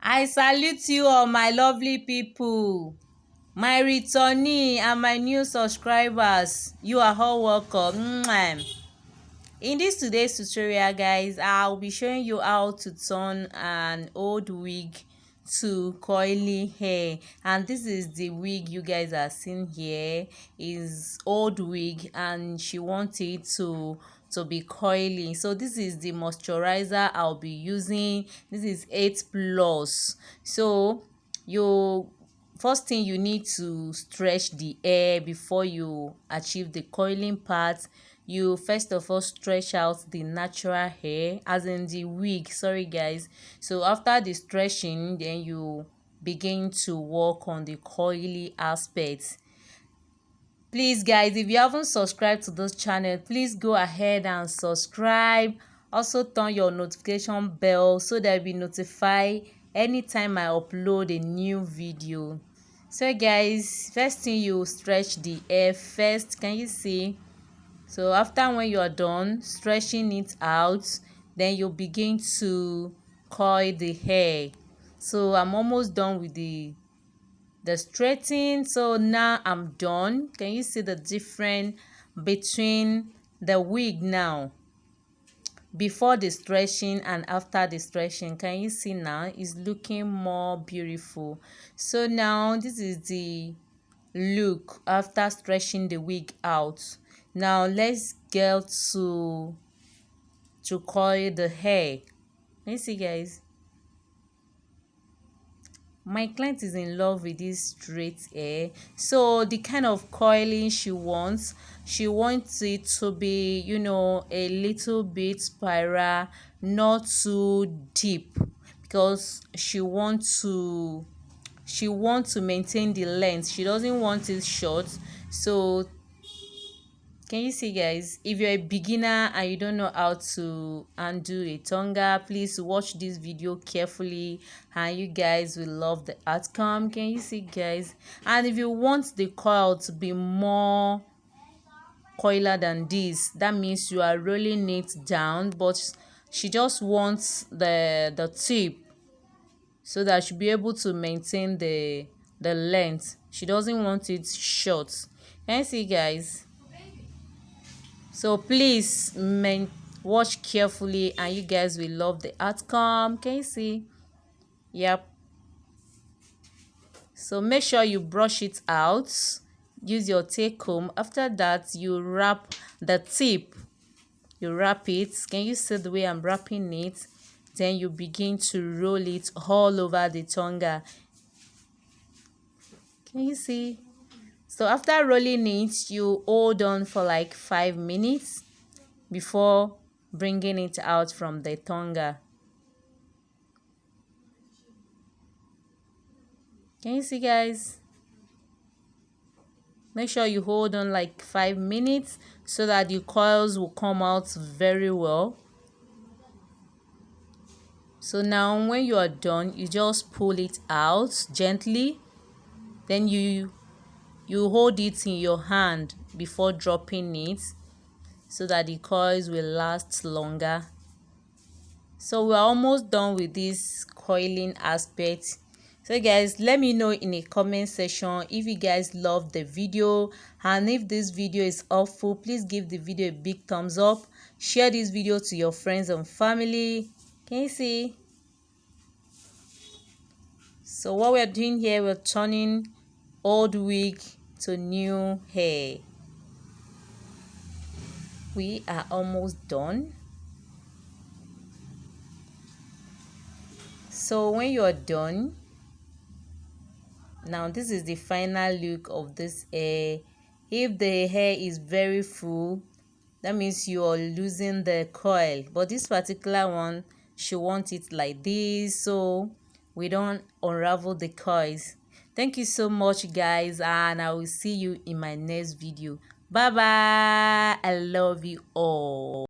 I salute you all, my lovely people, my returnee and my new subscribers. You are all welcome. In this today's tutorial, guys, I'll be showing you how to turn an old wig to coily hair. And this is the wig you guys are seeing here. Is old wig and she wants it to be coily. So this is the moisturizer I'll be using. This is 8 plus. So you first thing, you need to stretch the hair before you achieve the coiling part. You first of all stretch out the natural hair, as in the wig, sorry guys. So after the stretching, then you begin to work on the coily aspect. Please guys, if you haven't subscribed to this channel, please go ahead and subscribe. Also turn your notification bell so that you'll be notified anytime I upload a new video. So guys, first thing, you stretch the hair first. Can you see? So after, when you are done stretching it out, then you begin to coil the hair. So I'm almost done with the straightening. So now I'm done. Can you see the difference between the wig now, before the stretching and after the stretching? Can you see now? It's looking more beautiful. So now this is the look after stretching the wig out. Now let's get to coil the hair. Can you see guys? My client is in love with this straight hair. So the kind of coiling she wants it to be, a little bit spiral, not too deep, because she wants to maintain the length. She doesn't want it short. So can you see guys? If you're a beginner and you don't know how to undo a tonga, please watch this video carefully and you guys will love the outcome. Can you see guys? And if you want the coil to be more coiler than this, that means you are rolling it down, but she just wants the tip so that she'll be able to maintain the length. She doesn't want it short. Can you see guys? So please watch carefully and you guys will love the outcome. Can you see? Yep. So make sure you brush it out. Use your take comb. After that, you wrap the tip. You wrap it. Can you see the way I'm wrapping it? Then you begin to roll it all over the tonga. Can you see? So after rolling it, you hold on for like 5 minutes before bringing it out from the tonga. Can you see guys? Make sure you hold on like 5 minutes so that the coils will come out very well. So now when you are done, you just pull it out gently. Then you hold it in your hand before dropping it so that the coils will last longer. So we're almost done with this coiling aspect. So guys, let me know in the comment section if you guys love the video, and if this video is helpful, please give the video a big thumbs up. Share this video to your friends and family. Can you see? So what we're doing here, we're turning old wig to new hair. We are almost done. So when you're done, now this is the final look of this hair. If the hair is very full, that means you are losing the coil, but this particular one, she wants it like this, so we don't unravel the coils. Thank you so much guys, and I will see you in my next video. Bye bye. I love you all.